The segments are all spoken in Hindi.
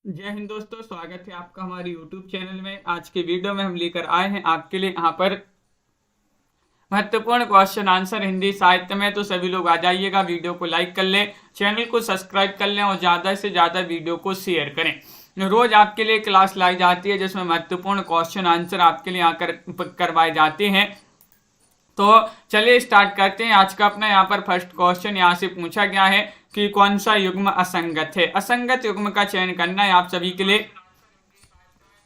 जय हिंद दोस्तों, स्वागत है आपका हमारे YouTube चैनल में। आज के वीडियो में हम लेकर आए हैं आपके लिए यहाँ पर महत्वपूर्ण क्वेश्चन आंसर हिंदी साहित्य में। तो सभी लोग आ जाइएगा, वीडियो को लाइक कर लें, चैनल को सब्सक्राइब कर लें और ज़्यादा से ज़्यादा वीडियो को शेयर करें। रोज आपके लिए क्लास लाई जाती है जिसमें महत्वपूर्ण क्वेश्चन आंसर आपके लिए आकर करवाए जाते हैं। तो चलिए स्टार्ट करते हैं। आज का अपना यहाँ पर फर्स्ट क्वेश्चन यहाँ से पूछा गया है कि कौन सा युग्म असंगत है। असंगत युग्म का चयन करना है आप सभी के लिए।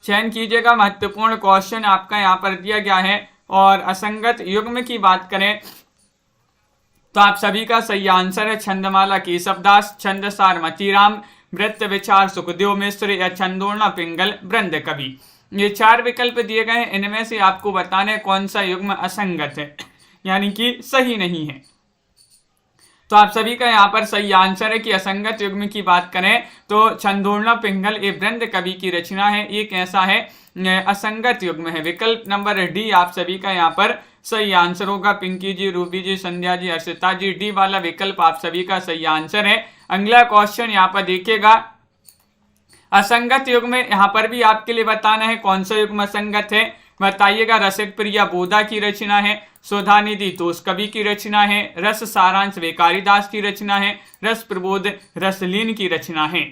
चयन कीजिएगा, महत्वपूर्ण क्वेश्चन आपका यहाँ पर दिया गया है। और असंगत युग्म की बात करें तो आप सभी का सही आंसर है छंदमाला केशवदास, छंदसार मतीराम, वृत्त विचार सुखदेव मिश्र या छंदोर्णा पिंगल वृंद कवि। ये चार विकल्प दिए गए हैं, इनमें से आपको बताना है कौन सा युग्म असंगत है, यानी कि सही नहीं है। तो आप सभी का यहाँ पर सही आंसर है कि असंगत युग्म की बात करें तो छंदोर्णा पिंगल ये वृंद कवि की रचना है। ये कैसा है? असंगत युग्म है। विकल्प नंबर डी आप सभी का यहाँ पर सही आंसर होगा। पिंकी जी, रूबी जी, संध्या जी, अर्षिता जी, डी वाला विकल्प आप सभी का सही आंसर है। अगला क्वेश्चन यहाँ पर देखिएगा, असंगत युग्म यहाँ पर भी आपके लिए बताना है कौन सा युग्म असंगत है। बताइएगा। रसिक प्रिया बोधा की रचना है, सुधा निधि तोष कवि की रचना है, रस सारांश वेकारीदास की रचना है, रस प्रबोध रसलीन की रचना है।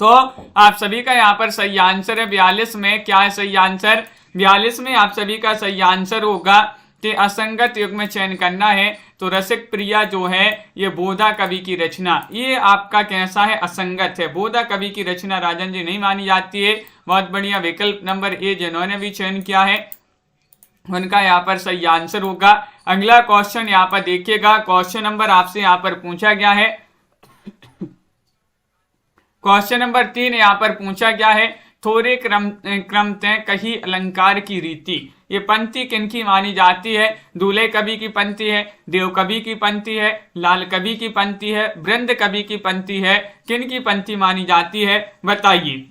तो आप सभी का यहाँ पर सही आंसर है 42 में। क्या है सही आंसर? 42 में आप सभी का सही आंसर होगा कि असंगत युग्म में चयन करना है। तो रसिक प्रिया जो है ये बोधा कवि की रचना, ये आपका कैसा है? असंगत है। बोधा कवि की रचना राजन जी नहीं मानी जाती है। बहुत बढ़िया। विकल्प नंबर ए जिन्होंने भी चयन किया है उनका यहाँ पर सही आंसर होगा। अगला क्वेश्चन यहाँ पर देखिएगा। क्वेश्चन नंबर आपसे यहाँ पर पूछा गया है, क्वेश्चन नंबर 3 यहाँ पर पूछा गया है, थोड़े क्रम तय कही अलंकार की रीति। ये पंक्ति किनकी मानी जाती है? दूल्हे कवि की पंक्ति है, देव कवि की पंक्ति है, लाल कवि की पंक्ति है, वृंद कवि की पंक्ति है। किनकी पंक्ति मानी जाती है? बताइए।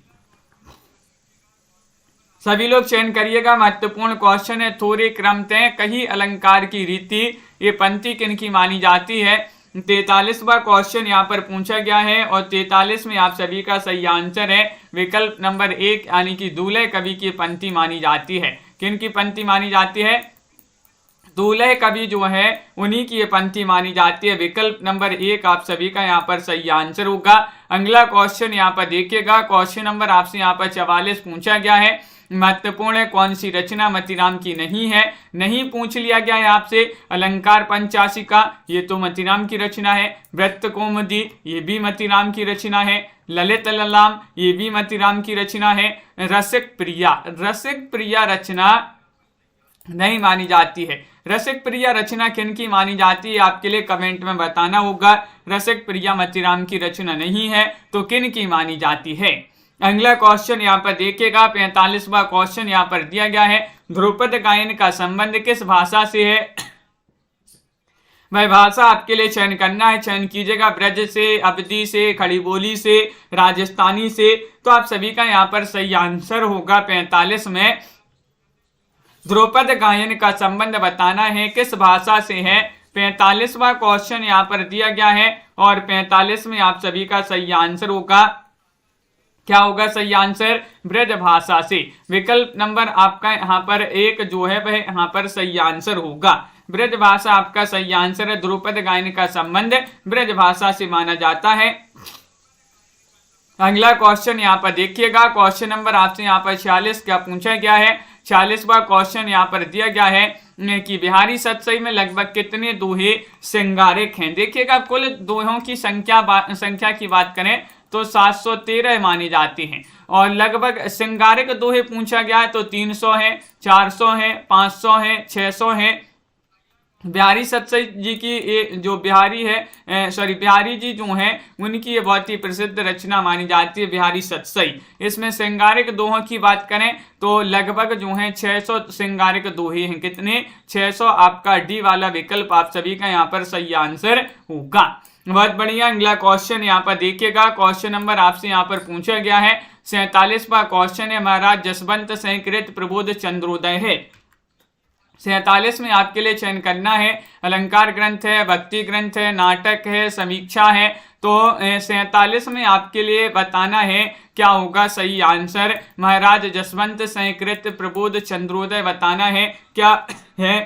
सभी लोग चयन करिएगा, महत्वपूर्ण क्वेश्चन है। थोड़े क्रम तय कही अलंकार की रीति, ये पंक्ति किनकी मानी जाती है? 43वां क्वेश्चन यहाँ पर पूछा गया है और 43 में आप सभी का सही आंसर है विकल्प नंबर 1, यानी कि दूल्हे कवि की पंक्ति मानी जाती है। किनकी पंक्ति मानी जाती है? दूल्हे कवि जो है उन्हीं की ये पंक्ति मानी जाती है। विकल्प नंबर 1 आप सभी का यहाँ पर सही आंसर होगा। अगला क्वेश्चन यहाँ पर देखिएगा। क्वेश्चन नंबर आपसे यहाँ पर 44 पूछा गया है, महत्वपूर्ण है कौन सी रचना मतीराम की नहीं है? नहीं पूछ लिया गया है आपसे। अलंकार पंचाशिका, ये तो मतीराम की रचना है। वृत्त कौमुदी, ये भी मतीराम की रचना है। ललित ललाम, ये भी मतीराम की रचना है। रसिक प्रिया रचना नहीं मानी जाती है। रसिक प्रिया रचना किनकी मानी जाती है? आपके लिए कमेंट में बताना होगा। रसिक प्रिया मतीराम की रचना नहीं है तो किनकी मानी जाती है? अगला क्वेश्चन यहाँ पर देखिएगा। 45वां क्वेश्चन यहाँ पर दिया गया है, ध्रुपद गायन का संबंध किस भाषा से है? वह भाषा आपके लिए चयन करना है। चयन कीजिएगा। ब्रज से, अवधी से, खड़ी बोली से, राजस्थानी से। तो आप सभी का यहाँ पर सही आंसर होगा 45 में। ध्रुपद गायन का संबंध बताना है किस भाषा से है। 45वां क्वेश्चन यहाँ पर दिया गया है और 45 में आप सभी का सही आंसर होगा, क्या होगा सही आंसर? ब्रज भाषा से। विकल्प नंबर आपका यहाँ पर 1 जो है वह यहाँ पर सही आंसर होगा। ब्रज भाषा आपका सही आंसर है। ध्रुपद गायन का संबंध ब्रज भाषा से माना जाता है। अगला क्वेश्चन यहाँ पर देखिएगा। क्वेश्चन नंबर आपसे यहाँ पर 46 क्या पूछा गया है? 46वां क्वेश्चन यहाँ पर दिया गया है कि बिहारी सतसई में लगभग कितने दोहे श्रृंगारिक हैं? देखिएगा, कुल दोहों की संख्या की बात करें तो 713 मानी जाती हैं और लगभग श्रृंगारिक दोहे पूछा गया है तो 300 है, 400 है, 500 है, 600 है। बिहारी सतसई जी की ये जो बिहारी जी जो हैं उनकी ये बहुत ही प्रसिद्ध रचना मानी जाती है बिहारी सतसई। इसमें श्रृंगारिक दोहों की बात करें तो लगभग जो है 600 श्रृंगारिक दोहे हैं। कितने? 600। आपका डी वाला विकल्प आप सभी का यहाँ पर सही आंसर होगा। बहुत बढ़िया। अगला क्वेश्चन यहाँ पर देखिएगा। क्वेश्चन नंबर आपसे यहाँ पर पूछा गया है 47वां क्वेश्चन है, महाराज जसवंत सिंह कृत प्रबोध चंद्रोदय है। 47 में आपके लिए चयन करना है अलंकार ग्रंथ है, भक्ति ग्रंथ है, नाटक है, समीक्षा है। तो 47 में आपके लिए बताना है क्या होगा सही आंसर। महाराज जसवंत सहकृत प्रबोध चंद्रोदय बताना है क्या है।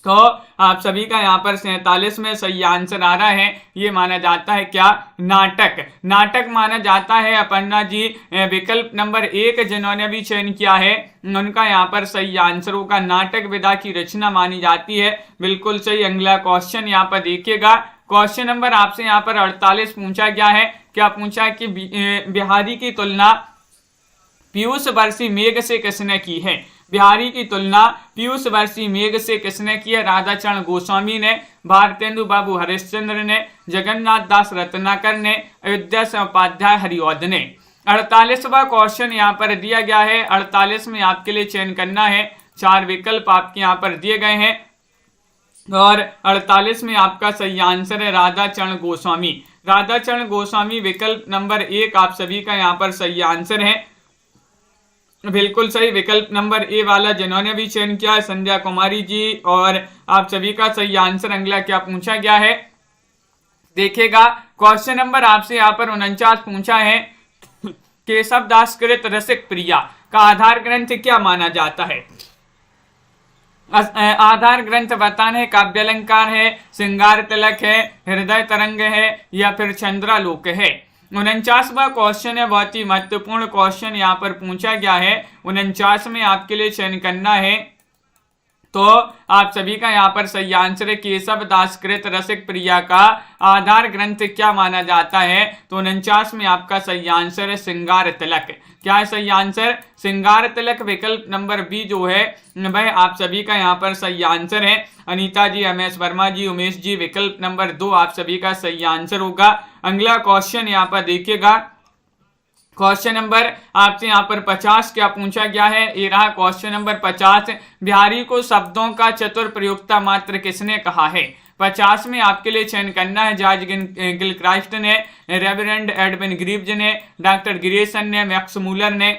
तो आप सभी का यहाँ पर 47 में सही आंसर आ रहा है। ये माना जाता है क्या, नाटक। नाटक माना जाता है। अपर्णा जी विकल्प नंबर 1 जिन्होंने भी चयन किया है उनका यहाँ पर सही आंसर होगा नाटक विधा की रचना मानी जाती है। बिल्कुल सही। अगला क्वेश्चन यहाँ पर देखिएगा। क्वेश्चन नंबर आपसे यहाँ पर 48 पूछा गया है। क्या पूछा कि बिहारी की तुलना पीयूष वर्षी मेघ से किसने की है। बिहारी की तुलना पीयूष वर्षी मेघ से किसने की है। राधाचरण गोस्वामी ने, भारतेंदु बाबू हरिश्चंद्र ने, जगन्नाथ दास रत्नाकर ने, अयोध्या से उपाध्याय हरिऔध ने। 48वां क्वेश्चन यहाँ पर दिया गया है। 48 में आपके लिए चयन करना है। 4 विकल्प आपके यहाँ पर दिए गए हैं और 48 में आपका सही आंसर है राधाचरण गोस्वामी। राधाचरण गोस्वामी विकल्प नंबर 1 आप सभी का यहाँ पर सही आंसर है। बिल्कुल सही। विकल्प नंबर ए वाला जिन्होंने भी चयन किया है संध्या कुमारी जी, और आप सभी का सही आंसर। अगला क्या पूछा गया है देखिएगा। क्वेश्चन नंबर आपसे यहाँ पर 49 पूछा है। केशव दास कृत रसिक प्रिया का आधार ग्रंथ क्या माना जाता है। आधार ग्रंथ बताना है काव्यालंकार है, श्रृंगार तिलक है, हृदय तरंग है या फिर चंद्रालोक है। 49वां क्वेश्चन है, बहुत ही महत्वपूर्ण क्वेश्चन यहाँ पर पूछा गया है। 49 में आपके लिए चयन करना है। तो आप सभी का यहाँ पर सही आंसर है केशव दास कृत रसिक प्रिया का आधार ग्रंथ क्या माना जाता है। तो 49 में आपका सही आंसर है श्रृंगार तिलक। क्या है सही आंसर, श्रृंगार तिलक। विकल्प नंबर बी जो है वह आप सभी का यहाँ पर सही आंसर है। अनीता जी, एमएस वर्मा जी, उमेश जी, विकल्प नंबर 2 आप सभी का सही आंसर होगा। अगला क्वेश्चन यहाँ पर देखिएगा। क्वेश्चन नंबर आपसे यहाँ पर 50 क्या पूछा गया है। ये रहा क्वेश्चन नंबर 50। बिहारी को शब्दों का चतुर प्रयोक्ता मात्र किसने कहा है। 50 में आपके लिए चयन करना है। जॉर्ज गिलक्राइस्ट ने, रेवरेंड एडविन ग्रीव्स ने, डॉक्टर गिरेसन ने, मैक्स मूलर ने,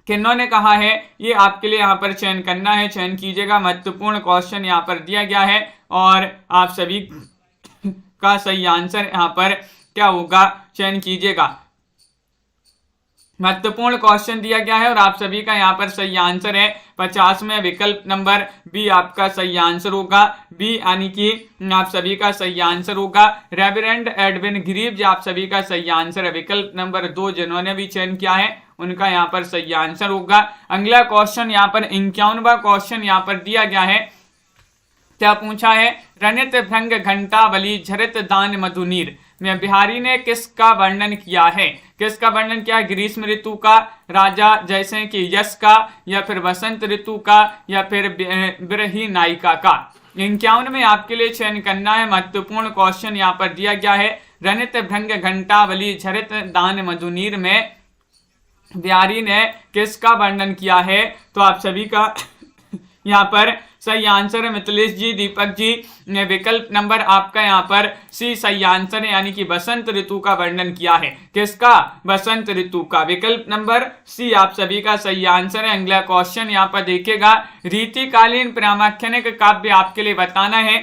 किन्होंने कहा है। ये आपके लिए यहाँ पर चयन करना है। चयन कीजिएगा। महत्वपूर्ण क्वेश्चन यहाँ पर दिया गया है और आप सभी का सही आंसर यहाँ पर क्या होगा, चयन कीजिएगा। महत्वपूर्ण क्वेश्चन दिया गया है और आप सभी का यहाँ पर सही आंसर है 50 में विकल्प नंबर बी आपका सही आंसर होगा। बी यानी कि आप सभी का सही आंसर होगा। रेवरेंड एडविन ग्रीव्स आप सभी का सही आंसर है। विकल्प नंबर 2 जिन्होंने भी चयन किया है उनका यहाँ पर सही आंसर होगा। अगला क्वेश्चन यहाँ पर 51वां क्वेश्चन यहाँ पर दिया गया है। क्या पूछा है, रनित भृंग घंटावली झरित दान मधुनीर में बिहारी ने किसका वर्णन किया है। किसका वर्णन किया, ग्रीष्म ऋतु का, राजा जैसे कि यश का, या फिर वसंत ऋतु का, या फिर बिरही नायिका का। 51 में आपके लिए चयन करना है। महत्वपूर्ण क्वेश्चन यहाँ पर दिया गया है। रनित भृंग घंटावली झरित दान मधुनीर में बिहारी ने किसका वर्णन किया है। तो आप सभी का यहाँ पर सही आंसर है मिथिलेश जी, दीपक जी। विकल्प नंबर आपका यहाँ पर सी सही आंसर है, यानी कि बसंत ऋतु का वर्णन किया है। किसका, बसंत ऋतु का। विकल्प नंबर सी आप सभी का सही आंसर है। अगला क्वेश्चन यहाँ पर देखिएगा। रीतिकालीन प्रामाख्यानिक काव्य आपके लिए बताना है।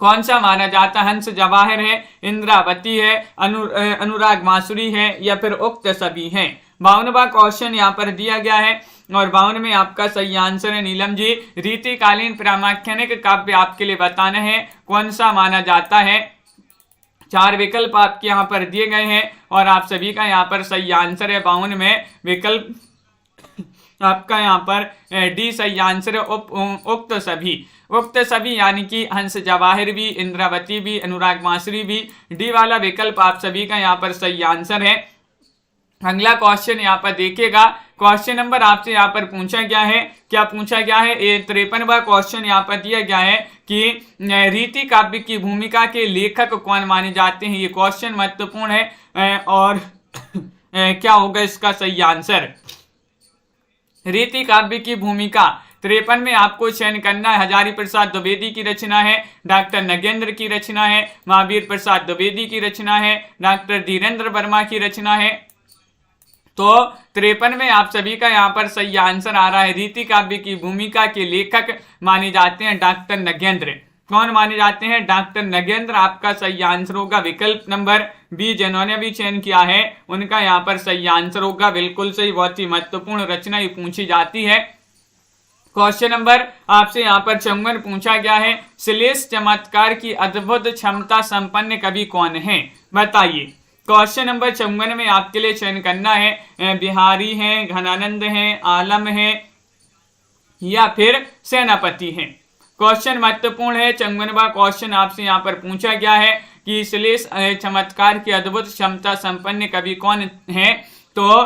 कौन सा माना जाता है, हंस जवाहर है, इंद्रावती है, अनुराग मासुरी है, या फिर उक्त सभी हैं। 52वां क्वेश्चन यहाँ पर दिया गया है और 52 में आपका सही आंसर है नीलम जी। रीतिकालीन प्रामाख्यानिक काव्य आपके लिए बताना है कौन सा माना जाता है। 4 विकल्प आपके यहाँ पर दिए गए हैं और आप सभी का यहाँ पर सही आंसर है। 52 में विकल्प आपका यहाँ पर डी सही आंसर है, उक्त सभी। उक्त सभी यानी कि हंस जवाहिर भी, इंद्रावती भी, अनुराग मासुरी भी। डी वाला विकल्प आप सभी का यहाँ पर सही आंसर है। अगला क्वेश्चन यहाँ पर देखिएगा। क्वेश्चन नंबर आपसे यहाँ पर पूछा गया है। क्या पूछा गया है, 53वां क्वेश्चन यहाँ पर दिया गया है कि रीति काव्य की भूमिका के लेखक कौन माने जाते हैं। ये क्वेश्चन महत्वपूर्ण है और क्या होगा इसका सही आंसर। रीति काव्य की भूमिका 53 में आपको चयन करना है। हजारी प्रसाद द्विवेदी की रचना है, डॉक्टर नगेंद्र की रचना है, महावीर प्रसाद द्विवेदी की रचना है, डॉक्टर धीरेन्द्र वर्मा की रचना है, तो 53 में आप सभी का यहाँ पर सही आंसर आ रहा है। रीति काव्य की भूमिका के लेखक माने जाते हैं डॉक्टर नगेंद्र। कौन माने जाते हैं? डॉक्टर नगेंद्र। आपका सही आंसर होगा विकल्प नंबर बी। जिन्होंने भी चयन किया है उनका यहाँ पर सही आंसर होगा, बिल्कुल सही। बहुत ही महत्वपूर्ण रचना ये पूछी जाती है। क्वेश्चन नंबर आपसे यहाँ पर 54 पूछा गया है, श्लेष चमत्कार की अद्भुत क्षमता संपन्न कवि कौन है? बताइए। क्वेश्चन नंबर 54 में आपके लिए चयन करना है बिहारी है, घनानंद है, आलम है या फिर सेनापति है। क्वेश्चन महत्वपूर्ण है। 54वां क्वेश्चन आपसे यहाँ पर पूछा गया है कि श्लेष चमत्कार की अद्भुत क्षमता संपन्न कवि कौन है? तो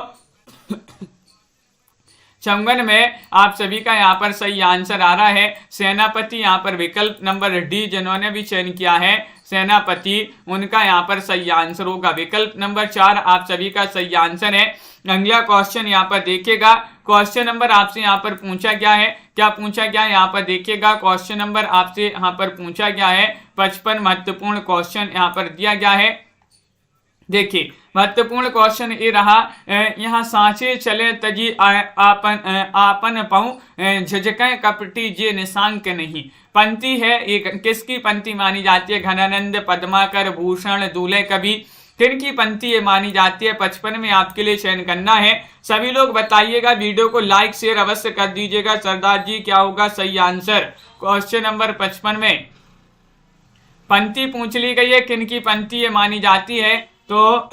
54 में आप सभी का यहाँ पर सही आंसर आ रहा है सेनापति। यहाँ पर विकल्प नंबर डी। जिन्होंने भी चयन किया है सेनापति, उनका यहाँ पर सही आंसर होगा विकल्प नंबर 4। आप सभी का सही आंसर है। अगला क्वेश्चन यहाँ पर देखिएगा। क्वेश्चन नंबर आपसे यहाँ पर पूछा गया है, क्या पूछा गया है यहाँ पर देखिएगा। क्वेश्चन नंबर आपसे यहाँ पर पूछा गया है 55। महत्वपूर्ण क्वेश्चन यहाँ पर दिया गया है। देखिए महत्वपूर्ण क्वेश्चन ये रहा, यहाँ सांचे चले तजी आपन पाऊं झिझकें कपटी जे निशांक नहीं। पंक्ति है, एक किसकी पंक्ति मानी जाती है? घनानंद, पद्माकर, भूषण, दूल्हे कवि, किनकी पंक्ति ये मानी जाती है? 55 में आपके लिए चयन करना है। सभी लोग बताइएगा, वीडियो को लाइक शेयर अवश्य कर दीजिएगा। सरदार जी क्या होगा सही आंसर? क्वेश्चन नंबर 55 में पंक्ति पूछ ली गई है, किनकी पंक्ति ये मानी जाती है? तो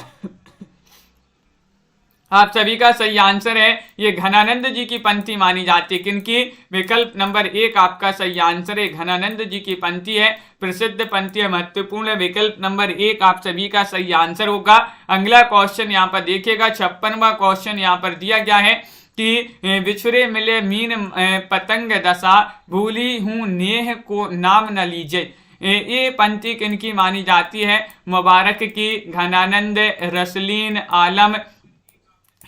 आप सभी का सही आंसर है ये घनानंद जी की पंक्ति मानी जाती है। किनकी? विकल्प नंबर 1 आपका सही आंसर है, घनानंद जी की पंक्ति है, प्रसिद्ध पंक्ति है, महत्वपूर्ण है। विकल्प नंबर 1 आप सभी का सही आंसर होगा। अगला क्वेश्चन यहाँ पर देखिएगा। 56वां क्वेश्चन यहाँ पर दिया गया है कि बिछुरे मिले मीन पतंग दशा, भूली हूं नेह को नाम न लीजिए। ये पंक्ति किनकी मानी जाती है? मुबारक की, घनानंद, रसलीन, आलम।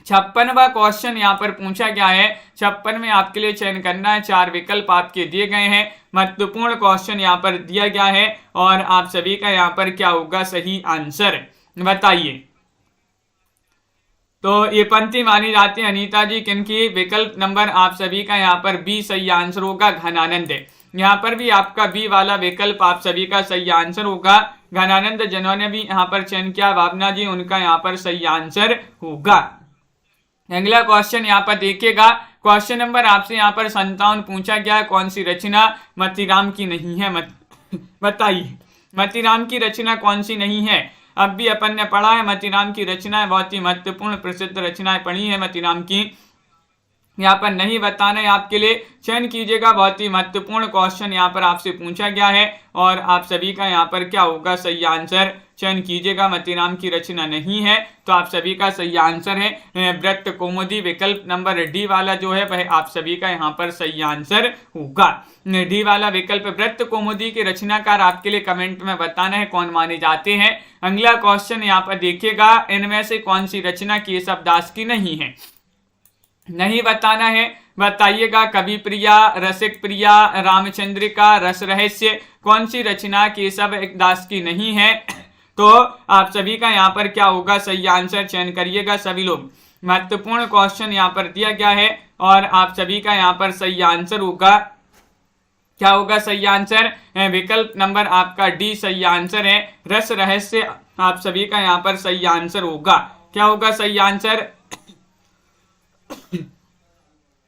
56वां क्वेश्चन यहाँ पर पूछा गया है। 56 में आपके लिए चयन करना है। 4 विकल्प आपके दिए गए हैं। महत्वपूर्ण क्वेश्चन यहाँ पर दिया गया है और आप सभी का यहाँ पर क्या होगा सही आंसर? बताइए। तो ये पंक्ति मानी जाती है अनीता जी किनकी? विकल्प नंबर आप सभी का यहाँ पर बी सही आंसर होगा, घनानंद। यहाँ पर भी आपका बी वाला विकल्प आप सभी का सही आंसर होगा, घनानंद। जिन्होंने भी यहाँ पर चयन किया भावना जी, उनका यहाँ पर सही आंसर होगा। अगला क्वेश्चन यहाँ पर देखिएगा। क्वेश्चन नंबर आपसे यहाँ पर 57 पूछा गया है, कौन सी रचना मतीराम की नहीं है? बताइए, मतीराम की रचना कौन सी नहीं है? अब भी अपन ने पढ़ा है मतीराम की रचनाएं, बहुत ही महत्वपूर्ण प्रसिद्ध रचनाएं पढ़ी है मतीराम की। यहाँ पर नहीं बताना है आपके लिए, चयन कीजिएगा। बहुत ही महत्वपूर्ण क्वेश्चन यहाँ पर आपसे पूछा गया है और आप सभी का यहाँ पर क्या होगा सही आंसर? चयन कीजिएगा। मतीराम की रचना नहीं है तो आप सभी का सही आंसर है व्रत कौमुदी। विकल्प नंबर डी वाला जो है वह आप सभी का यहाँ पर सही आंसर होगा। डी वाला विकल्प व्रत कौमुदी के रचनाकार आपके लिए कमेंट में बताना है कौन माने जाते हैं। अगला क्वेश्चन यहाँ पर देखिएगा, इनमें से कौन सी रचना केशव दास की नहीं है? नहीं बताना है, बताइएगा। कवि प्रिया, रसिक प्रिया, रामचंद्रिका, रस रहस्य, कौन सी रचना केशव दास की नहीं है? तो आप सभी का यहाँ पर क्या होगा सही आंसर? चयन करिएगा सभी लोग। महत्वपूर्ण क्वेश्चन यहाँ पर दिया गया है और आप सभी का यहाँ पर सही आंसर होगा, क्या होगा सही आंसर? विकल्प नंबर आपका डी सही आंसर है, रस रहस्य। आप सभी का यहाँ पर सही आंसर होगा, क्या होगा सही आंसर?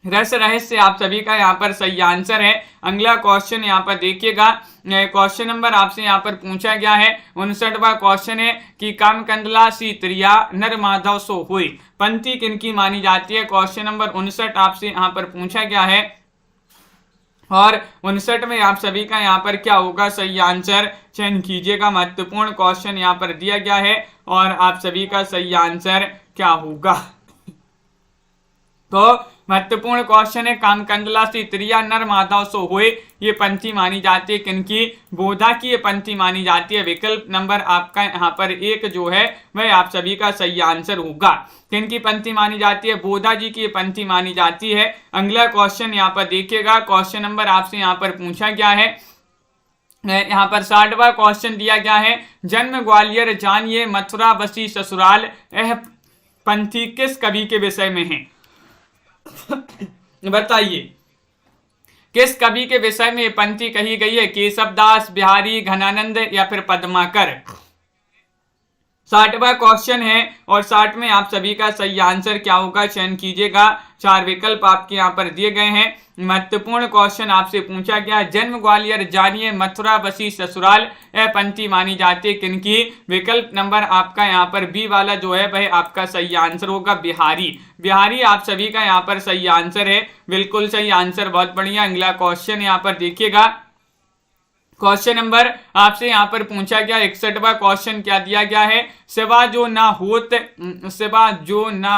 रस रहस्य आप सभी का यहाँ पर सही आंसर है। अगला क्वेश्चन यहाँ पर देखिएगा। क्वेश्चन नंबर आपसे यहाँ पर पूछा गया है 59वां क्वेश्चन है कि काम कंदला सी त्रिया नर माधव सो हुई, पंक्ति किनकी मानी जाती है? क्वेश्चन नंबर 59 आपसे यहाँ पर पूछा गया है और 59 में आप सभी का यहाँ पर क्या होगा सही आंसर? चयन कीजिएगा। महत्वपूर्ण क्वेश्चन यहाँ पर दिया गया है और आप सभी का सही आंसर क्या होगा? तो महत्वपूर्ण क्वेश्चन है, काम कंदला सी त्रिया नर माधव सो हुए, ये पंक्ति मानी जाती है किनकी? बोधा की ये पंक्ति मानी जाती है। विकल्प नंबर आपका यहाँ पर 1 जो है वह आप सभी का सही आंसर होगा। किनकी पंक्ति मानी जाती है? बोधा जी की ये पंक्ति मानी जाती है। अगला क्वेश्चन यहाँ पर देखिएगा। क्वेश्चन नंबर आपसे यहाँ पर पूछा गया है, यहाँ पर 60वां क्वेश्चन दिया गया है, जन्म ग्वालियर जानिए मथुरा बसी ससुराल, पंथी किस कवि के विषय में है? बताइए किस कवि के विषय में ये पंक्ति कही गई है? केशवदास, बिहारी, घनानंद या फिर पद्माकर? 60वां क्वेश्चन है और 60 में आप सभी का सही आंसर क्या होगा चयन कीजिएगा। 4 विकल्प आपके यहाँ पर दिए गए हैं। महत्वपूर्ण क्वेश्चन आपसे पूछा गया, जन्म ग्वालियर जानिए मथुरा बसी ससुराल, यह पंक्ति मानी जाती है किनकी? विकल्प नंबर आपका यहाँ पर बी वाला जो है वह आपका सही आंसर होगा बिहारी। बिहारी आप सभी का यहाँ पर सही आंसर है, बिल्कुल सही आंसर, बहुत बढ़िया। अगला क्वेश्चन यहाँ पर देखिएगा, क्वेश्चन नंबर आपसे यहाँ पर पूछा गया 61वां क्वेश्चन क्या दिया गया है? सिवा जो ना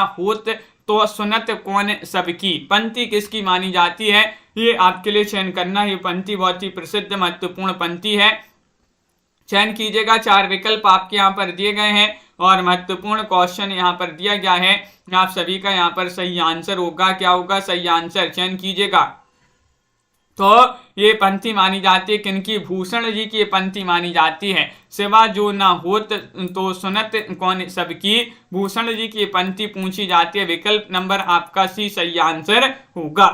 होत तो सुनत कौन सबकी, पंक्ति किसकी मानी जाती है? ये आपके लिए चयन करना, ये पंक्ति बहुत ही प्रसिद्ध महत्वपूर्ण पंक्ति है, चयन कीजिएगा। 4 विकल्प आपके यहाँ पर दिए गए हैं और महत्वपूर्ण क्वेश्चन यहाँ पर दिया गया है। आप सभी का यहाँ पर सही आंसर होगा, क्या होगा सही आंसर, चयन कीजिएगा। तो ये पंक्ति मानी जाती है किनकी? भूषण जी की ये पंक्ति मानी जाती है। सिवा जो ना होत तो सुनत कौन सबकी, भूषण जी की ये पंक्ति पूछी जाती है। विकल्प नंबर आपका सी सही आंसर होगा।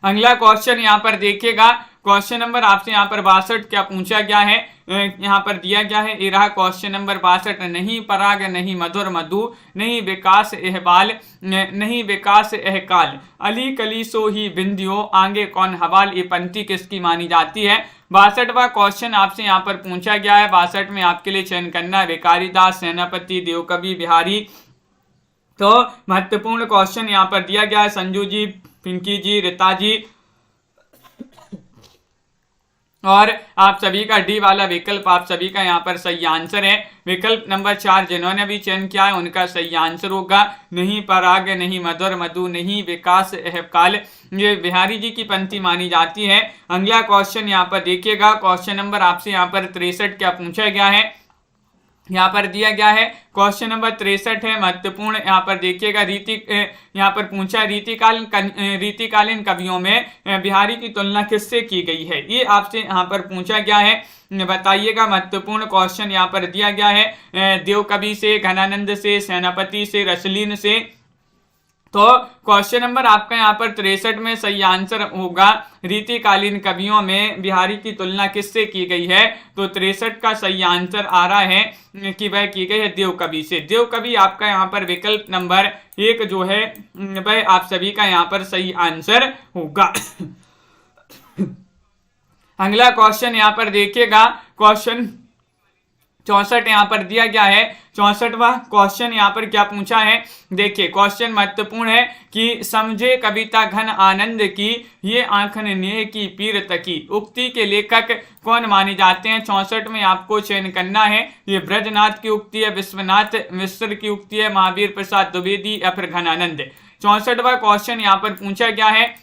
अगला क्वेश्चन यहाँ पर देखिएगा, क्वेश्चन नंबर आपसे यहाँ पर 62 क्या पूछा गया है? यहाँ पर दिया गया है, ये रहा क्वेश्चन नंबर 62। नहीं पराग नहीं मधुर मधु, नहीं विकास एहबाल, नहीं विकास एहकाल, अली कली सो ही बिंदियो, आगे कौन हवाल, ये पंक्ति किसकी मानी जाती है? 62वां क्वेश्चन आपसे यहाँ पर पूछा गया है। 62 में आपके लिए चयन करना है भिखारी दास, सेनापति, देवकवि, बिहारी। तो महत्वपूर्ण क्वेश्चन यहाँ पर दिया गया है, संजू जी, पिंकी जी, रीता जी, और आप सभी का डी वाला विकल्प आप सभी का यहाँ पर सही आंसर है। विकल्प नंबर 4 जिन्होंने भी चयन किया है उनका सही आंसर होगा नहीं पराग, नहीं मधुर मधु, नहीं विकास एहकाल, ये बिहारी जी की पंक्ति मानी जाती है। अगला क्वेश्चन यहाँ पर देखिएगा, क्वेश्चन नंबर आपसे यहाँ पर 63 क्या पूछा गया है? यहाँ पर दिया गया है क्वेश्चन नंबर 63 है, महत्वपूर्ण। यहाँ पर देखिएगा, यहाँ पर पूछा रीतिकालीन कवियों में बिहारी की तुलना किससे की गई है? ये आपसे यहाँ पर पूछा गया है, बताइएगा। महत्वपूर्ण क्वेश्चन यहाँ पर दिया गया है देवकवि से, घनानंद से, सेनापति से, रसलीन से। तो क्वेश्चन नंबर आपका यहाँ पर 63 में सही आंसर होगा रीतिकालीन कवियों में बिहारी की तुलना किससे की गई है? तो 63 का सही आंसर आ रहा है कि वह की गई है देवकवि से। देवकवि आपका यहाँ पर विकल्प नंबर 1 जो है वह आप सभी का यहाँ पर सही आंसर होगा। अगला क्वेश्चन यहाँ पर देखिएगा, क्वेश्चन 64 यहाँ पर दिया गया है। 64वां क्वेश्चन यहाँ पर क्या पूछा है? देखिए क्वेश्चन महत्वपूर्ण है कि समझे कविता घन आनंद की, ये आंखन नेह की पीर तकी, उक्ति के लेखक कौन माने जाते हैं? 64 में आपको चयन करना है, ये ब्रजनाथ की उक्ति है, विश्वनाथ मिश्र की उक्ति है, महावीर प्रसाद द्विवेदी या फिर घनानंद। 64वां क्वेश्चन यहाँ पर पूछा गया है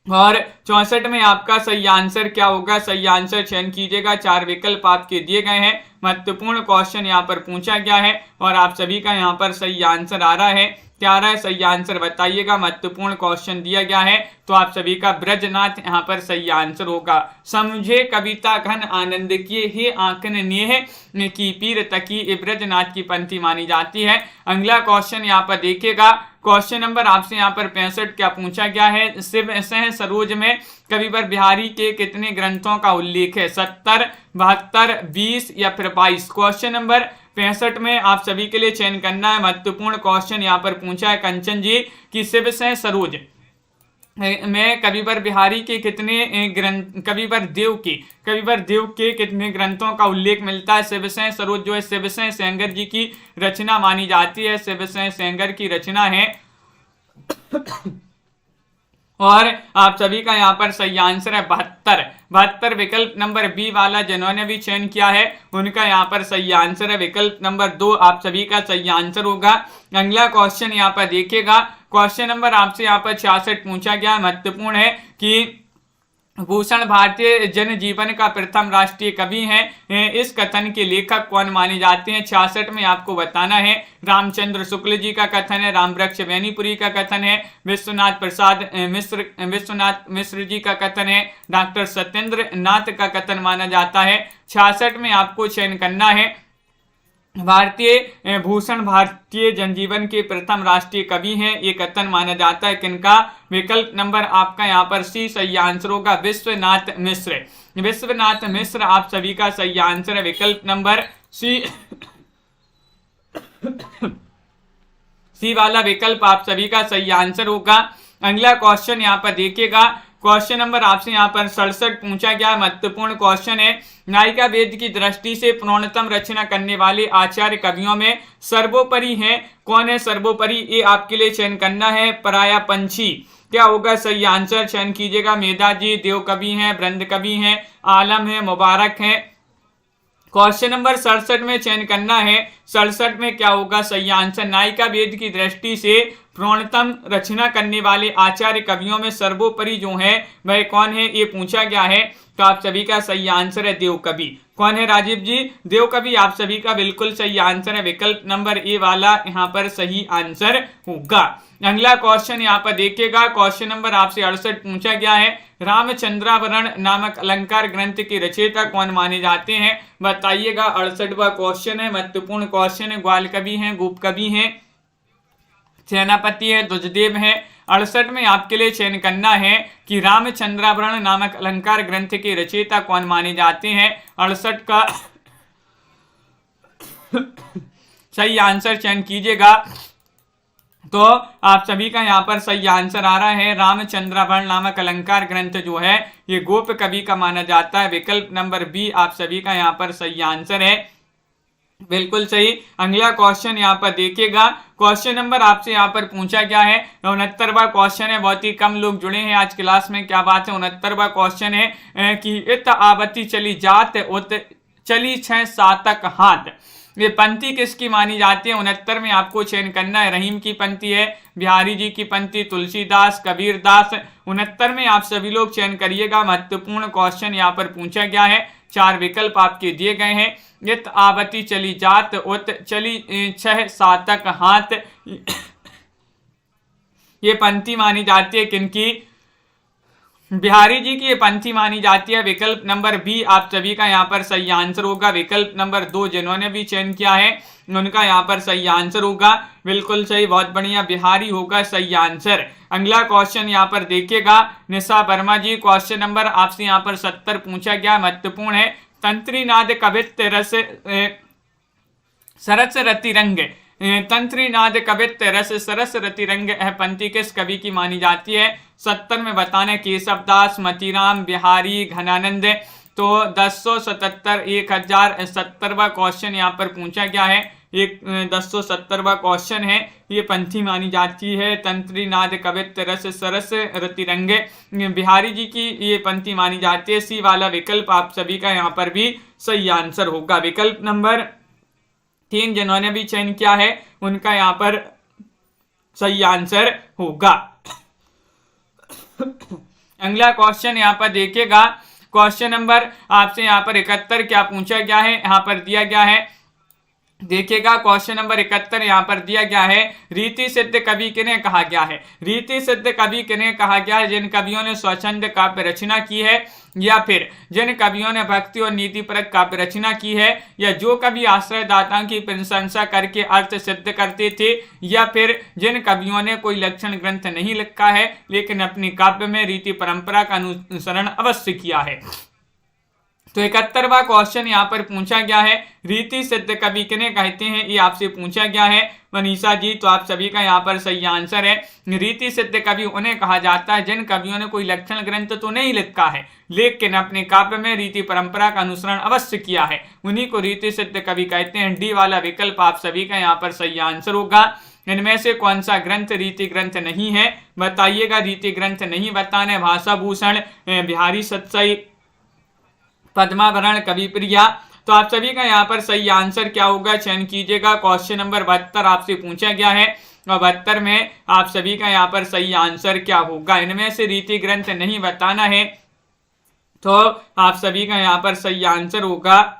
और 64 में आपका सही आंसर क्या होगा? सही आंसर चयन कीजिएगा। 4 विकल्प आपके दिए गए हैं, महत्वपूर्ण क्वेश्चन यहाँ पर पूछा गया है और आप सभी का यहाँ पर सही आंसर आ रहा है। क्या आ रहा है सही आंसर बताइएगा। महत्वपूर्ण क्वेश्चन दिया गया है तो आप सभी का ब्रजनाथ यहाँ पर सही आंसर होगा। समझे कविता घन आनंद की, हे आंखन नेह की पीर तकी, ये ब्रजनाथ की पंक्ति मानी जाती है। अगला क्वेश्चन यहाँ पर देखिएगा, क्वेश्चन नंबर आपसे यहाँ पर 65 क्या पूछा गया है? शिव सह सरोज में कविवर बिहारी के कितने ग्रंथों का उल्लेख है? 70, 72, 20 या फिर 22? क्वेश्चन नंबर 65 में आप सभी के लिए चयन करना है। महत्वपूर्ण क्वेश्चन यहाँ पर पूछा है कंचन जी कि शिव सह सरोज में कविवर बिहारी के कितने ग्रंथ, कविवर देव के कितने ग्रंथों का उल्लेख मिलता है? शिव सह सरोज जो है शिव सह सेंगर जी की रचना मानी जाती है, शिव सह सेंगर की रचना है। और आप सभी का यहाँ पर सही आंसर है 72 विकल्प नंबर बी वाला जिन्होंने भी चयन किया है उनका यहाँ पर सही आंसर है। विकल्प नंबर 2 आप सभी का सही आंसर होगा। अगला क्वेश्चन यहाँ पर देखिएगा, क्वेश्चन नंबर आपसे यहाँ पर 66 पूछा गया, महत्वपूर्ण है कि भूषण भारतीय जनजीवन का प्रथम राष्ट्रीय कवि हैं, इस कथन के लेखक कौन माने जाते हैं? 66 में आपको बताना है। रामचंद्र शुक्ल जी का कथन है, रामवृक्ष बेनीपुरी का कथन है, विश्वनाथ मिश्र जी का कथन है, डॉक्टर सत्येंद्र नाथ का कथन माना जाता है। 66 में आपको चयन करना है भारतीय भूषण भारतीय जनजीवन के प्रथम राष्ट्रीय कवि हैं, ये कथन माना जाता है किनका? विकल्प नंबर आपका यहाँ पर सी सही आंसर होगा, विश्वनाथ मिश्र। विश्वनाथ मिश्र आप सभी का सही आंसर है, विकल्प नंबर सी सी वाला विकल्प आप सभी का सही आंसर होगा। अगला क्वेश्चन यहाँ पर देखिएगा, क्वेश्चन नंबर आपसे यहाँ पर 67 पूछा गया, महत्वपूर्ण क्वेश्चन है। नायिका वेद की दृष्टि से पूर्णतम रचना करने वाले आचार्य कवियों में सर्वोपरि हैं, कौन है सर्वोपरि? ये आपके लिए चयन करना है, पराया पंछी। क्या होगा सही आंसर? चयन कीजिएगा। मेधा जी देव कवि हैं, ब्रंद कवि हैं, आलम है, मुबारक है। क्वेश्चन नंबर 67 में चयन करना है, 67 में क्या होगा सही आंसर? नायिका वेद की दृष्टि से पूर्णतम रचना करने वाले आचार्य कवियों में सर्वोपरि जो है वह कौन है, ये पूछा गया है। तो आप सभी का सही आंसर है देव कवि। कौन है राजीव जी? देव कवि आप सभी का बिल्कुल सही आंसर है, विकल्प नंबर ए वाला यहाँ पर सही आंसर होगा। अगला क्वेश्चन यहाँ पर देखिएगा, क्वेश्चन नंबर आपसे 68 पूछा गया है। रामचंद्रावरण नामक अलंकार ग्रंथ के रचयिता कौन माने जाते हैं? बताइएगा। 68वां क्वेश्चन है, महत्वपूर्ण क्वेश्चन है। ग्वाल कवि हैं, गोप कवि हैं, सेनापति है, दुजदेव है। 68 में आपके लिए चयन करना है कि रामचंद्रावरण नामक अलंकार ग्रंथ के रचयिता कौन माने जाते हैं। 68 का सही आंसर चयन कीजिएगा। तो आप सभी का यहाँ पर सही आंसर आ रहा है, रामचंद्रावरण नामक अलंकार ग्रंथ जो है ये गोप कवि का माना जाता है, विकल्प नंबर बी आप सभी का यहाँ पर सही आंसर है, बिल्कुल सही। अगला क्वेश्चन यहाँ पर देखिएगा, क्वेश्चन नंबर आपसे यहाँ पर पूछा गया है, 69वां क्वेश्चन है। बहुत ही कम लोग जुड़े हैं आज क्लास में, क्या बात है। 69वां क्वेश्चन है कि इत आवती चली जात उत चली 6 सातक हाथ, ये पंक्ति किसकी मानी जाती है? 69 में आपको चयन करना है। रहीम की पंक्ति है, बिहारी जी की पंक्ति, तुलसीदास, कबीर दास। 69 में आप सभी लोग चयन करिएगा। महत्वपूर्ण क्वेश्चन यहाँ पर पूछा गया है, 4 विकल्प आपके दिए गए हैं। इत आवती चली जात उत चली 6 सातक हाथ, ये पंक्ति मानी जाती है किनकी? बिहारी जी की ये पंक्ति मानी जाती है, विकल्प नंबर बी आप सभी का यहाँ पर सही आंसर होगा। विकल्प नंबर 2 जिन्होंने भी चयन किया है उनका यहाँ पर सही आंसर होगा, बिल्कुल सही, बहुत बढ़िया, बिहारी होगा सही आंसर। अगला क्वेश्चन यहाँ पर देखिएगा, निशा वर्मा जी, क्वेश्चन नंबर आपसे यहाँ पर 70 पूछा गया, महत्वपूर्ण है। तंत्रीनाद कवित्त रस सरस रति रंग, तंत्रीनाद कवित्त रस सरस रति रंग पंक्ति किस कवि की मानी जाती है? 70 में बताने केशवदास, मतीराम, बिहारी, घनानंद। तो 1077 1070वां क्वेश्चन यहाँ पर पूछा गया है, एक 1070वां क्वेश्चन है, ये पंक्ति मानी जाती है तंत्रीनाद कवित्त रस सरस रति रंग, बिहारी जी की ये पंक्ति मानी जाती है। सी वाला विकल्प आप सभी का यहाँ पर भी सही आंसर होगा, विकल्प नंबर 3 जिन्होंने भी चयन किया है उनका यहाँ पर सही आंसर होगा। अगला क्वेश्चन यहाँ पर देखिएगा, क्वेश्चन नंबर आपसे यहाँ पर 71 क्या पूछा गया है, यहाँ पर दिया गया है, देखिएगा। क्वेश्चन नंबर 71 यहाँ पर दिया गया है, रीति सिद्ध कवि किन्हें कहा गया है? रीति सिद्ध कवि किन्हें कहा गया है? जिन कवियों ने स्वच्छंद काव्य रचना की है, या फिर जिन कवियों ने भक्ति और नीतिपरक काव्य रचना की है, या जो कवि आश्रयदाताओं की प्रशंसा करके अर्थ सिद्ध करते थे, या फिर जिन कवियों ने कोई लक्षण ग्रंथ नहीं लिखा है लेकिन अपनी काव्य में रीति परंपरा का अनुसरण अवश्य किया है। तो 71वां क्वेश्चन यहाँ पर पूछा गया है, रीति सिद्ध कवि किन्हें कहते हैं, ये आपसे पूछा गया है मनीषा जी। तो आप सभी का यहाँ पर सही आंसर है, रीति सिद्ध कवि उन्हें कहा जाता है जिन कवियों ने कोई लक्षण ग्रंथ तो नहीं लिखा है लेकिन अपने काव्य में रीति परंपरा का अनुसरण अवश्य किया है, उन्हीं को रीति सिद्ध कवि कहते हैं। डी वाला विकल्प आप सभी का यहाँ पर सही आंसर होगा। इनमें से कौन सा ग्रंथ रीति ग्रंथ नहीं है, बताइएगा। रीति ग्रंथ नहीं बताने, भाषा भूषण, बिहारी सतसई, पद्मावरण, कवि प्रिया। तो आप सभी का यहाँ पर सही आंसर क्या होगा, चयन कीजिएगा। क्वेश्चन नंबर 72 आपसे पूछा गया है और 72 में आप सभी का यहाँ पर सही आंसर क्या होगा? इनमें से रीति ग्रंथ नहीं बताना है, तो आप सभी का यहाँ पर सही आंसर होगा।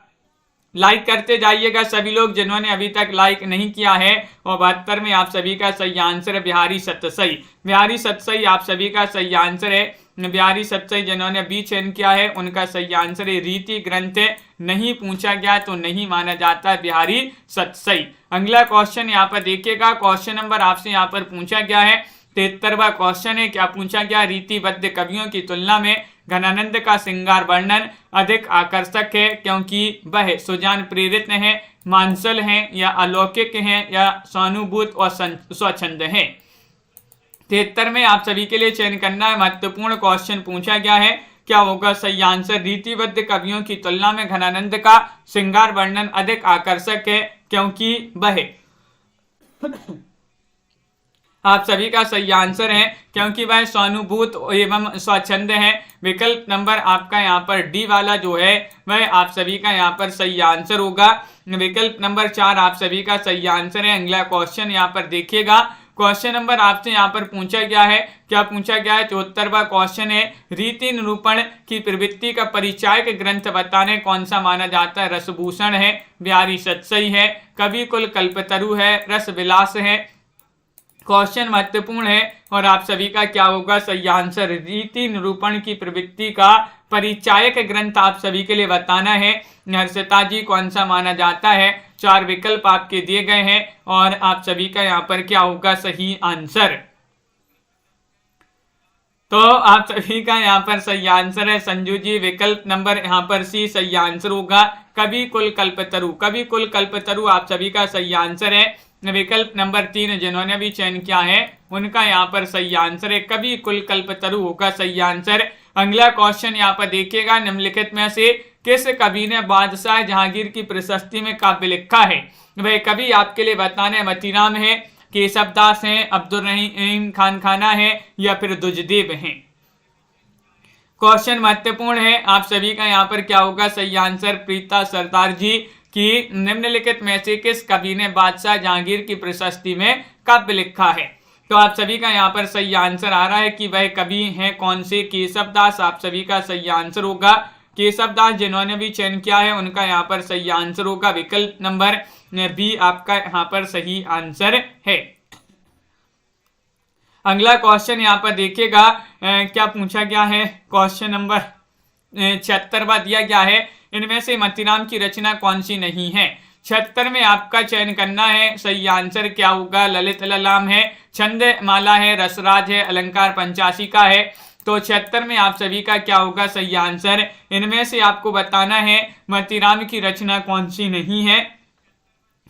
लाइक करते जाइएगा सभी लोग जिन्होंने अभी तक लाइक नहीं किया है। और 72 में आप सभी का सही आंसर है बिहारी सतसई। बिहारी सतसई आप सभी का सही आंसर है। बिहारी सतसई जिन्होंने बी चयन किया है उनका सही आंसर है रीति ग्रंथ नहीं पूछा गया तो नहीं माना जाता बिहारी सतसई। अगला क्वेश्चन यहाँ पर देखिएगा, क्वेश्चन नंबर आपसे यहाँ पर पूछा गया है 73वां क्वेश्चन है। क्या पूछा गया, रीतिबद्ध कवियों की तुलना में घनानंद का श्रृंगार वर्णन अधिक आकर्षक है क्योंकि वह सुजान प्रेरित है, मांसल हैं या अलौकिक हैं या स्वानुभूत और स्वच्छंद हैं। 73 में आप सभी के लिए चयन करना है, महत्वपूर्ण क्वेश्चन पूछा गया है। क्या होगा सही आंसर, रीतिबद्ध कवियों की तुलना में घनानंद का श्रृंगार वर्णन अधिक आकर्षक है क्योंकि वह आप सभी का सही आंसर है क्योंकि वह स्वानुभूत एवं स्वच्छंद है। विकल्प नंबर आपका यहाँ पर डी वाला जो है वह आप सभी का यहाँ पर सही आंसर होगा। विकल्प नंबर 4 आप सभी का सही आंसर है। अगला क्वेश्चन यहाँ पर देखिएगा, क्वेश्चन नंबर आपसे यहाँ पर पूछा गया है। क्या पूछा गया है, 74वां क्वेश्चन है, रीति निरूपण की प्रवृत्ति का परिचायक ग्रंथ बताने कौन सा माना जाता है। रसभूषण है, बिहारी सतसई है, कवि कुल कल्पतरु है, रस विलास है। क्वेश्चन महत्वपूर्ण है और आप सभी का क्या होगा सही आंसर, रीति निरूपण की प्रवृत्ति का परिचायक ग्रंथ आप सभी के लिए बताना है। हर्षिता जी कौन सा माना जाता है। 4 विकल्प आपके दिए गए हैं और आप सभी का यहाँ पर क्या होगा सही आंसर। तो आप सभी का यहाँ पर सही आंसर है संजू जी, विकल्प नंबर यहाँ पर सी सही आंसर होगा, कवि कुल कल्पतरु। कवि कुल कल्पतरु आप सभी का सही आंसर है। विकल्प नंबर 3 जिन्होंने भी चयन किया है उनका यहाँ पर सही आंसर है, कवि कुल कल्पतरु होगा सही आंसर। अगला क्वेश्चन यहाँ पर देखिएगा, निम्नलिखित में से किस कवि ने बादशाह जहांगीर की प्रशस्ति में काव्य लिखा है। वह कवि आपके लिए बताने मतीराम है, केशवदास हैं, अब्दुल रहीम खान खाना है या फिर दुजदेव हैं। क्वेश्चन महत्वपूर्ण है, आप सभी का यहाँ पर क्या होगा सही आंसर, प्रीता सरदार जी कि निम्नलिखित में से किस कवि ने बादशाह जहांगीर की प्रशस्ति में काव्य लिखा है। तो आप सभी का यहाँ पर सही आंसर आ रहा है कि वह कवि हैं कौन से, केशवदास आप सभी का सही आंसर होगा। केशवदास जिन्होंने भी चयन किया है उनका यहाँ पर सही आंसर होगा, विकल्प नंबर बी आपका यहाँ पर सही आंसर है। अगला क्वेश्चन यहाँ पर देखिएगा, क्या पूछा गया है, क्वेश्चन नंबर 76वां दिया गया है, इनमें से मतीराम की रचना कौन सी नहीं है। 76 में आपका चयन करना है, सही आंसर क्या होगा, ललित ललाम है, छंद माला है, रसराज है, अलंकार पंचाशिका है। तो 76 में आप सभी का क्या होगा सही आंसर, इनमें से आपको बताना है मतीराम की रचना कौन सी नहीं है।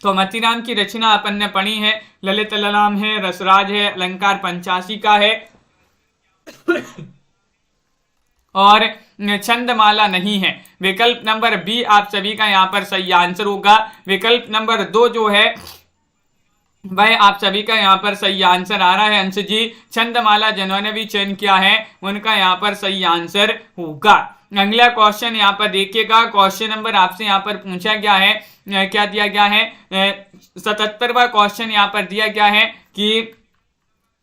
तो मतीराम की रचना अपन ने पढ़ी है, ललित ललाम है, रसराज है, अलंकार पंचाशिका है और छंदमाला नहीं है। विकल्प नंबर बी आप सभी का यहाँ पर सही आंसर होगा। विकल्प नंबर 2 जो है वह आप सभी का यहाँ पर सही आंसर आ रहा है अंश जी, छंदमाला जिन्होंने भी चयन किया है उनका यहाँ पर सही आंसर होगा। अगला क्वेश्चन यहाँ पर देखिएगा, क्वेश्चन नंबर आपसे यहाँ पर पूछा गया है, क्या दिया गया है, 77वां क्वेश्चन यहाँ पर दिया गया है कि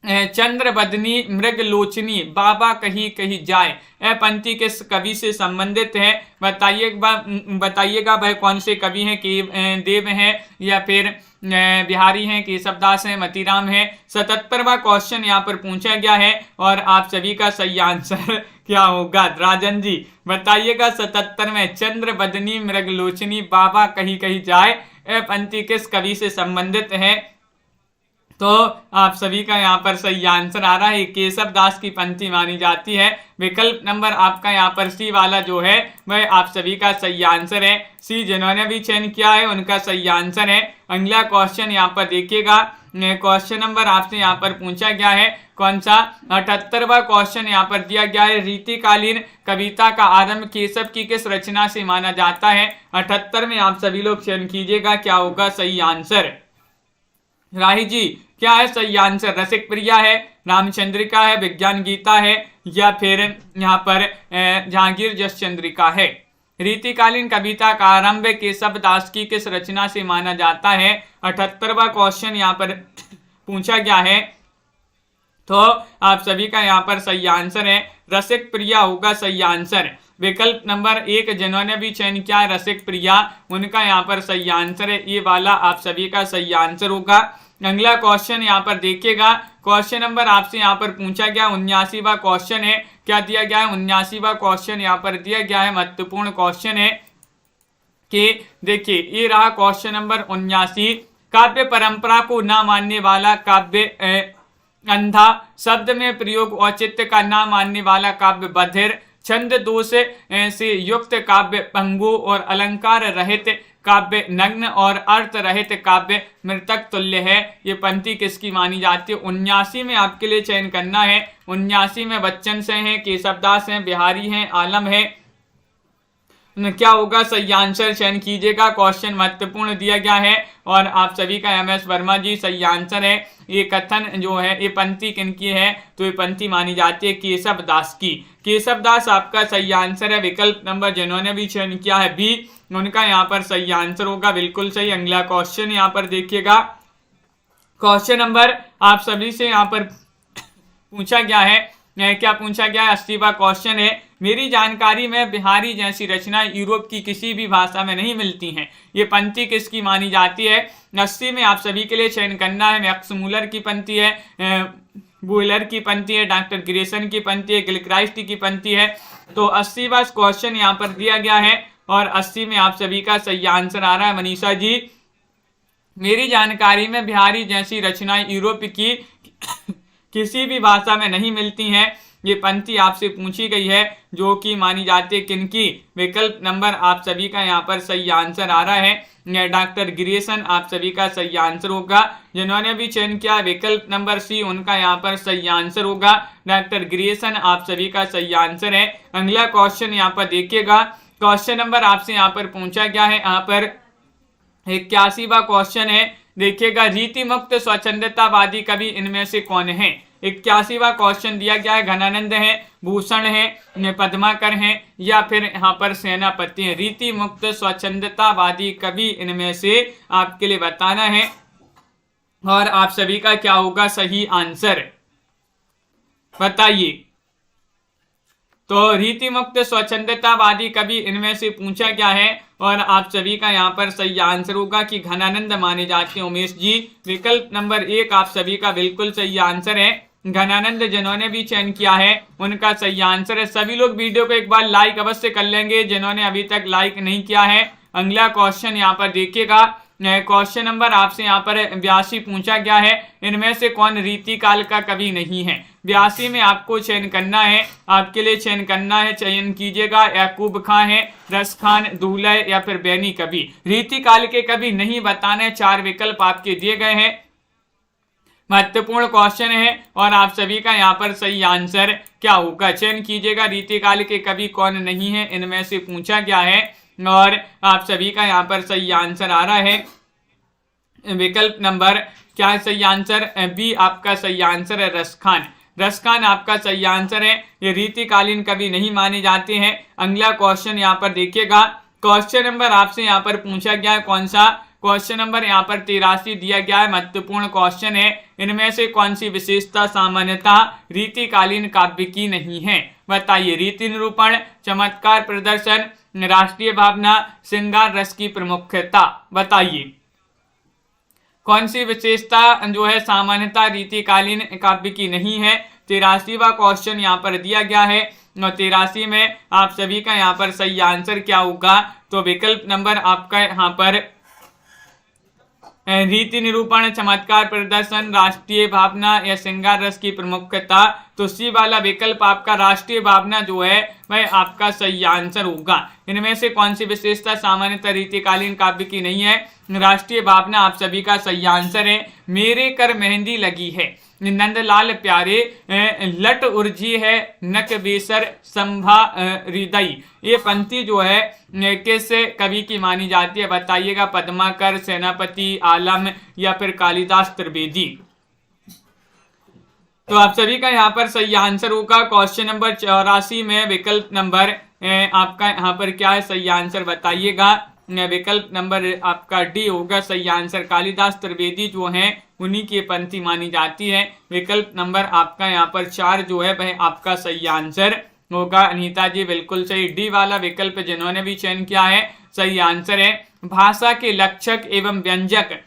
चंद्र बदनी मृग लोचनी बाबा कहीं कहीं जाए, यह पंक्ति किस कवि से संबंधित है। बताइएगा वह कौन से कवि हैं, कि देव हैं या फिर बिहारी हैं, केशवदास हैं, मतीराम हैं। 77वां क्वेश्चन यहाँ पर पूछा गया है और आप सभी का सही आंसर क्या होगा, राजन जी बताइएगा। 77 में चंद्र बदनी मृग लोचनी बाबा कहीं कहीं जाए, यह पंक्ति किस कवि से संबंधित है। तो आप सभी का यहाँ पर सही आंसर आ रहा है, केशवदास की पंक्ति मानी जाती है। विकल्प नंबर आपका यहाँ पर सी वाला जो है वह आप सभी का सही आंसर है। सी जिन्होंने भी चयन किया है उनका सही आंसर है। अगला क्वेश्चन यहाँ पर देखिएगा, क्वेश्चन नंबर आपसे यहाँ पर पूछा गया है कौन सा, 78वां क्वेश्चन यहाँ पर दिया गया है, रीतिकालीन कविता का आरंभ केशव की किस रचना से माना जाता है। 78 में आप सभी लोग चयन कीजिएगा क्या होगा सही आंसर। राही जी क्या है सही आंसर, रसिक प्रिया है, रामचंद्रिका है, विज्ञान गीता है या फिर यहाँ पर जहांगीर जस चंद्रिका है। रीतिकालीन कविता का आरंभ केशव दास की किस रचना से माना जाता है। 78वां क्वेश्चन यहाँ पर पूछा गया है, तो आप सभी का यहाँ पर सही आंसर है रसिक प्रिया होगा सही आंसर। विकल्प नंबर 1 जिन्होंने भी चयन किया रसिक प्रिया, उनका यहाँ पर सही आंसर है, ये वाला आप सभी का सही आंसर होगा। अगला क्वेश्चन यहाँ पर देखिएगा, क्वेश्चन नंबर आपसे यहाँ पर पूछा गया 79वां क्वेश्चन है। क्या दिया गया है? 79वां क्वेश्चन यहाँ पर दिया गया है, महत्वपूर्ण क्वेश्चन है कि देखिए ये रहा क्वेश्चन नंबर 79। काव्य परंपरा को न मानने वाला काव्य अंधा, शब्द में प्रयोग औचित्य का न मानने वाला काव्य बधिर, छंद दोष से युक्त काव्य पंगु और अलंकार रहित काव्य नग्न और अर्थ रहित काव्य मृतक तुल्य है। ये पंक्ति किसकी मानी जाती है? 79 में आपके लिए चयन करना है। 79 में बच्चन से हैं, केशवदास हैं, बिहारी हैं, आलम है, क्या होगा? सही आंसर चयन कीजिएगा। क्वेश्चन महत्वपूर्ण दिया गया है और आप सभी का MS वर्मा जी सही आंसर है। ये कथन जो है, ये पंक्ति किनकी है? तो ये पंक्ति मानी जाती है केशव दास की। केशव दास आपका सही आंसर है। विकल्प नंबर जिन्होंने भी चयन किया है बी, उनका यहाँ पर सही आंसर होगा, बिल्कुल सही। अगला क्वेश्चन यहाँ पर देखिएगा, क्वेश्चन नंबर आप सभी से यहाँ पर पूछा गया है, क्या पूछा गया है? 80वां क्वेश्चन है। मेरी जानकारी में बिहारी जैसी रचनाएं यूरोप की किसी भी भाषा में नहीं मिलती हैं। ये पंक्ति किसकी मानी जाती है? 80 में आप सभी के लिए चयन करना है। मैक्स मूलर की पंक्ति है, बुलर की पंक्ति है, डॉक्टर ग्रेसन की पंक्ति है, गिलक्राइस्ट की पंक्ति है। तो 80वां क्वेश्चन यहाँ पर दिया गया है और 80 में आप सभी का सही आंसर आ रहा है। मनीषा जी, मेरी जानकारी में बिहारी जैसी रचनाएं यूरोप की किसी भी भाषा में नहीं मिलती हैं। ये पंक्ति आपसे पूछी गई है, जो कि मानी जाती है किनकी? विकल्प नंबर आप सभी का यहाँ पर सही आंसर आ रहा है, डॉक्टर ग्रेसन आप सभी का सही आंसर होगा। जिन्होंने भी चयन किया विकल्प नंबर सी, उनका यहाँ पर सही आंसर होगा, डॉक्टर ग्रेसन आप सभी का सही आंसर है। अगला क्वेश्चन यहाँ पर देखिएगा, क्वेश्चन नंबर आपसे यहाँ पर पूछा गया है, यहाँ पर 81वां क्वेश्चन है। देखिएगा, रीति मुक्त स्वच्छंदतावादी कवि इनमें से कौन है? 81वां क्वेश्चन दिया गया है, घनानंद है, भूषण है, पद्माकर है या फिर यहाँ पर सेनापति है। रीति मुक्त स्वच्छंदतावादी कवि इनमें से आपके लिए बताना है और आप सभी का क्या होगा सही आंसर, बताइए। तो रीति मुक्त स्वच्छंदतावादी कवि इनमें से पूछा गया है और आप सभी का यहाँ पर सही आंसर होगा कि घनानंद माने जाते हैं उमेश जी। विकल्प नंबर 1 आप सभी का बिल्कुल सही आंसर है। घनानंद जिन्होंने भी चयन किया है उनका सही आंसर है। सभी लोग वीडियो को एक बार लाइक अवश्य कर लेंगे जिन्होंने अभी तक लाइक नहीं किया है। अगला क्वेश्चन यहाँ पर देखिएगा, क्वेश्चन नंबर आपसे यहाँ पर 82 पूछा गया है, इनमें से कौन रीति काल का कवि नहीं है? 82 में आपको चयन करना है, आपके लिए चयन करना है, चयन कीजिएगा। याकूब खां है, रस खान, दूल्हे या फिर बैनी कवि। रीति काल के कवि नहीं बताने, 4 विकल्प आपके दिए गए हैं। महत्वपूर्ण क्वेश्चन है और आप सभी का यहाँ पर सही आंसर क्या होगा, चयन कीजिएगा। रीति काल के कवि कौन नहीं है इनमें से पूछा गया है और आप सभी का यहाँ पर सही आंसर आ रहा है। विकल्प नंबर क्या है सही आंसर? बी आपका सही आंसर है, रस खान। रस खान आपका सही आंसर है। ये रीतिकालीन कवि नहीं माने जाते हैं। अगला क्वेश्चन यहाँ पर देखिएगा, क्वेश्चन नंबर आपसे यहाँ पर पूछा गया है कौन सा? क्वेश्चन नंबर यहाँ पर 83 दिया गया है, महत्वपूर्ण क्वेश्चन है। इनमें से कौन सी विशेषता सामान्यता रीतिकालीन काव्य की नहीं है, बताइए। रीति निरूपण, चमत्कार प्रदर्शन, राष्ट्रीय भावना, श्रृंगार रस की प्रमुखता, बताइए कौन सी विशेषता जो है सामान्यता रीतिकालीन काव्य की नहीं है। 83वां क्वेश्चन यहाँ पर दिया गया है और 83 में आप सभी का यहाँ पर सही आंसर क्या होगा? तो विकल्प नंबर आपका यहाँ पर रीति निरूपण, चमत्कार प्रदर्शन, राष्ट्रीय भावना या श्रृंगार रस की प्रमुखता। तो सी वाला विकल्प आपका राष्ट्रीय भावना जो है वह आपका सही आंसर होगा। इनमें से कौन सी विशेषता सामान्यतः रीतिकालीन काव्य की नहीं है? राष्ट्रीय भावना आप सभी का सही आंसर है। मेरे कर मेहंदी लगी है, नंदलाल प्यारे, लट उर्जी है, नक बेसर संभा हृदय। ये पंक्ति जो है किस कवि की मानी जाती है, बताइएगा। पद्माकर, सेनापति, आलम या फिर कालिदास त्रिवेदी। तो आप सभी का यहाँ पर सही आंसर होगा। क्वेश्चन नंबर 84 में विकल्प नंबर आपका यहाँ पर क्या है सही आंसर, बताइएगा। विकल्प नंबर आपका डी होगा सही आंसर। कालिदास त्रिवेदी जो हैं उन्हीं की पंक्ति मानी जाती है। विकल्प नंबर आपका यहाँ पर 4 जो है वह आपका सही आंसर होगा। अनीता जी बिल्कुल सही। डी वाला विकल्प जिन्होंने भी चयन किया है सही आंसर है। भाषा के लक्षक एवं व्यंजक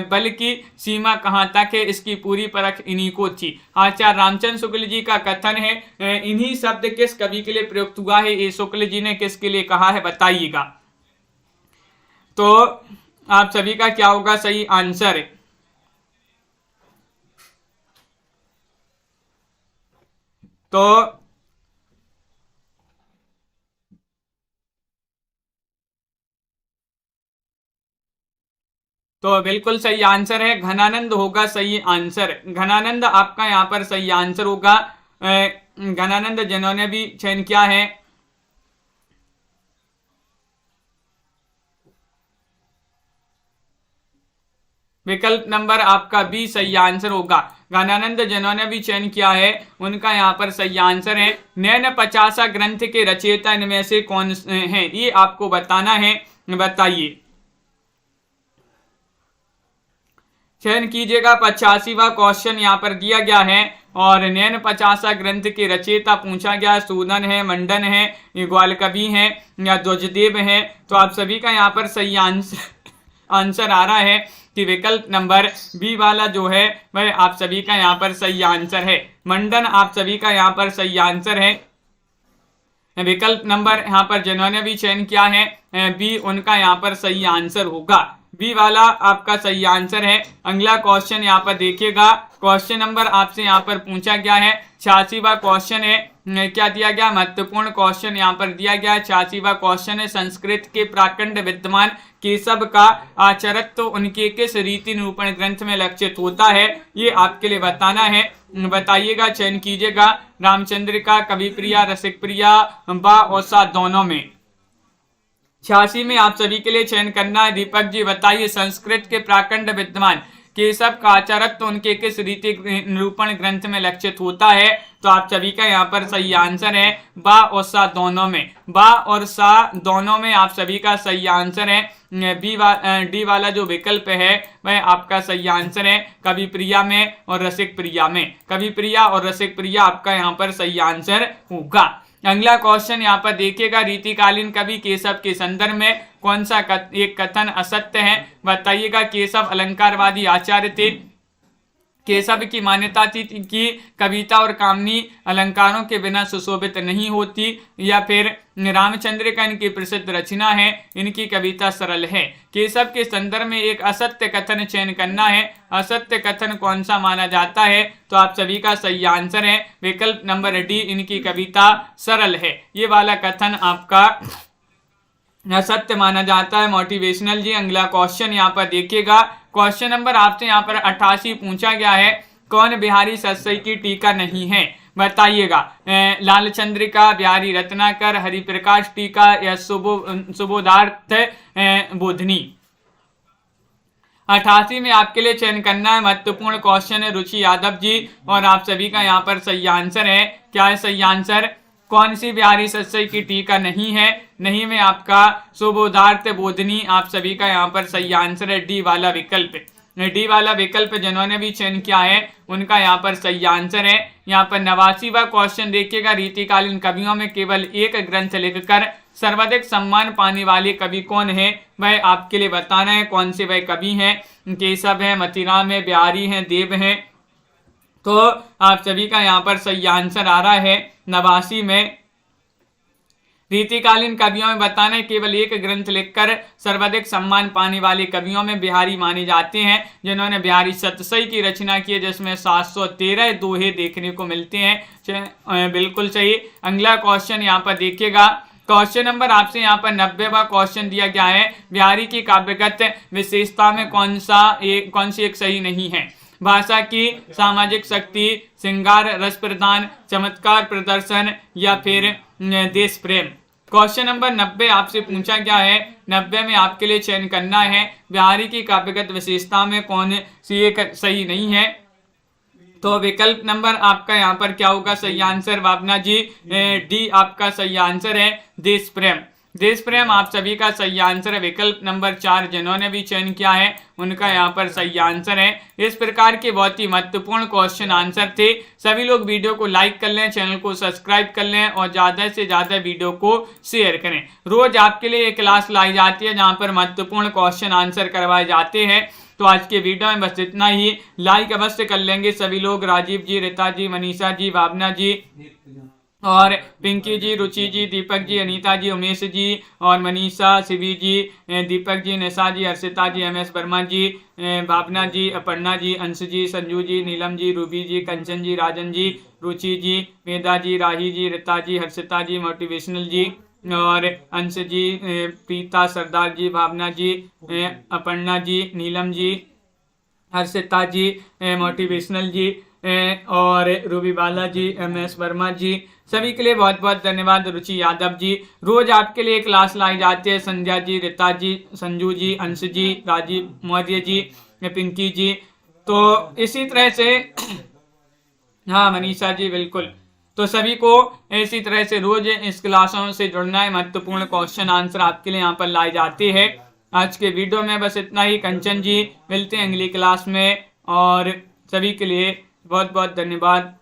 बल की सीमा कहाँ तक है, इसकी पूरी परख इन्हीं को थी। आचार्य रामचंद्र शुक्ल जी का कथन है इन्हीं शब्द किस कवि के लिए प्रयुक्त हुआ है, ये शुक्ल जी ने किसके लिए कहा है बताइएगा। तो आप सभी का क्या होगा सही आंसर। तो बिल्कुल सही आंसर है घनानंद होगा सही आंसर। घनानंद आपका यहाँ पर सही आंसर होगा। घनानंद जिन्होंने भी चयन किया है विकल्प नंबर आपका बी सही आंसर होगा। ज्ञानानंद जिन्होंने भी चयन किया है उनका यहाँ पर सही आंसर है। नैन 50 ग्रंथ के रचयिता इनमें से कौन है, ये आपको बताना है, बताइए। चयन कीजिएगा। 85वां क्वेश्चन यहाँ पर दिया गया है और नैन 50 ग्रंथ के रचयिता पूछा गया। सूदन है, मंडन है, ग्वाल कवि है या ध्वजदेव है। तो आप सभी का यहाँ पर सही आंसर आ रहा है कि विकल्प नंबर बी वाला जो है वह आप सभी का यहाँ पर सही आंसर है। मंडन आप सभी का यहाँ पर सही आंसर है। विकल्प नंबर यहाँ पर जिन्होंने भी चयन किया है बी, उनका यहाँ पर सही आंसर होगा। बी वाला आपका सही आंसर है। अगला क्वेश्चन यहाँ पर देखिएगा। क्वेश्चन नंबर आपसे यहाँ पर पूछा गया है 86वां क्वेश्चन है। क्या दिया गया, महत्वपूर्ण क्वेश्चन यहाँ पर दिया गया है। 86वां क्वेश्चन है संस्कृत के प्राकंड विद्वान केशव का आचरित तो उनके किस रीति निरूपण ग्रंथ में लक्षित होता है, ये आपके लिए बताना है, बताइएगा। चयन कीजिएगा। रामचंद्रिका, कवि प्रिया, रसिक प्रिया, बा और सा दोनों में। 86 में आप सभी के लिए चयन करना है। दीपक जी बताइए संस्कृत के प्राकंड विद्वान केशव का आचरित तो उनके किस रीति निरूपण ग्रंथ में लक्षित होता है। तो आप सभी का यहाँ पर सही आंसर है बा और सा दोनों में। बा और सा दोनों में आप सभी का सही आंसर है। डी वाला जो विकल्प है वह आपका सही आंसर है कवि प्रिया में और रसिक प्रिया में। कवि प्रिया और रसिक प्रिया आपका यहाँ पर सही आंसर होगा। अगला क्वेश्चन यहाँ पर देखिएगा। रीतिकालीन कवि केशव के संदर्भ में कौन सा एक कथन असत्य है, बताइएगा। केशव अलंकारवादी आचार्य थे। केशव की मान्यता थी कि कविता और कामनी अलंकारों के बिना सुशोभित नहीं होती, या फिर रामचंद्र का इनकी प्रसिद्ध रचना है, इनकी कविता सरल है। केशव के संदर्भ में एक असत्य कथन चयन करना है। असत्य कथन कौन सा माना जाता है, तो आप सभी का सही आंसर है विकल्प नंबर डी, इनकी कविता सरल है। ये वाला कथन आपका असत्य माना जाता है। मोटिवेशनल जी अगला क्वेश्चन यहाँ पर देखिएगा। क्वेश्चन नंबर आपसे यहाँ पर 88 पूछा गया है। कौन बिहारी सतसई की टीका नहीं है, बताइएगा। लाल चंद्रिका, बिहारी रत्नाकर, हरिप्रकाश टीका या सुबोधार्थ बोधनी। 88 में आपके लिए चयन करना है। महत्वपूर्ण क्वेश्चन है। रुचि यादव जी और आप सभी का यहाँ पर सही आंसर है। क्या है सही आंसर? कौन सी बिहारी सतसई की टीका नहीं है? नहीं में आपका सुबोधार्थ बोधनी आप सभी का यहाँ पर सही आंसर है डी वाला विकल्प। डी वाला विकल्प जिन्होंने भी चयन किया है उनका यहाँ पर सही आंसर है। यहाँ पर 89वां क्वेश्चन देखिएगा। रीतिकालीन कवियों में केवल एक ग्रंथ लिखकर सर्वाधिक सम्मान पाने वाले कवि कौन है, वह आपके लिए बताना है। कौन से वह कवि हैं? केशव है, मतीराम है, बिहारी है, देव है। तो आप सभी का यहाँ पर सही आंसर आ रहा है 89 में। रीतिकालीन कवियों में बताना है केवल एक ग्रंथ लिखकर सर्वाधिक सम्मान पाने वाले कवियों में बिहारी माने जाते हैं, जिन्होंने बिहारी सतसई की रचना की है, जिसमें 713 दोहे देखने को मिलते हैं। बिल्कुल सही। अगला क्वेश्चन यहाँ पर देखिएगा। क्वेश्चन नंबर आपसे यहाँ पर 90वां क्वेश्चन दिया गया है। बिहारी की काव्यगत विशेषता में कौन सी एक सही नहीं है? भाषा की सामाजिक शक्ति, श्रृंगार, रस प्रदान, चमत्कार प्रदर्शन या फिर देश प्रेम। क्वेश्चन नंबर 90 आपसे पूछा गया है। 90 में आपके लिए चयन करना है बिहारी की काव्यगत विशेषता में कौन सी एक सही नहीं है। तो विकल्प नंबर आपका यहाँ पर क्या होगा सही आंसर? भावना जी डी आपका सही आंसर है देश प्रेम। देश प्रेम आप सभी का सही आंसर है। विकल्प नंबर 4 जिन्होंने भी चयन किया है उनका यहाँ पर सही आंसर है। इस प्रकार के बहुत ही महत्वपूर्ण क्वेश्चन आंसर थे। सभी लोग वीडियो को लाइक कर लें, चैनल को सब्सक्राइब कर लें और ज्यादा से ज्यादा वीडियो को शेयर करें। रोज आपके लिए एक क्लास लाई जाती है जहां पर महत्वपूर्ण क्वेश्चन आंसर करवाए जाते हैं। तो आज के वीडियो में बस इतना ही। लाइक अवश्य कर लेंगे सभी लोग। राजीव जी, रीता जी, मनीषा जी, भावना जी और पिंकी जी, रुचि जी, दीपक जी, अनीता जी, उमेश जी और मनीषा, शिवी जी, दीपक जी, निशा जी, हर्षिता जी, MS वर्मा जी, भावना जी, अपर्णा जी, अंश जी, संजू जी, नीलम जी, रूबी जी, कंचन जी, राजन जी, रुचि जी, वेदा जी, राही जी, रीता जी, हर्षिता जी, मोटिवेशनल जी और अंश जी, प्रीता, सरदार जी, भावना जी, अपर्णा जी, नीलम जी, हर्षिता जी, मोटिवेशनल जी और रूबी बाला जी, MS वर्मा जी, सभी के लिए बहुत बहुत धन्यवाद। रुचि यादव जी, रोज आपके लिए क्लास लाई जाती है। संध्या जी, रीता जी, संजू जी, अंश जी, राजीव मौर्य जी, पिंकी जी, तो इसी तरह से हाँ मनीषा जी बिल्कुल। तो सभी को इसी तरह से रोज इस क्लासों से जुड़ना है। महत्वपूर्ण क्वेश्चन आंसर आपके लिए यहाँ पर लाई जाती है। आज के वीडियो में बस इतना ही। कंचन जी, मिलते हैं अगली क्लास में और सभी के लिए बहुत बहुत धन्यवाद।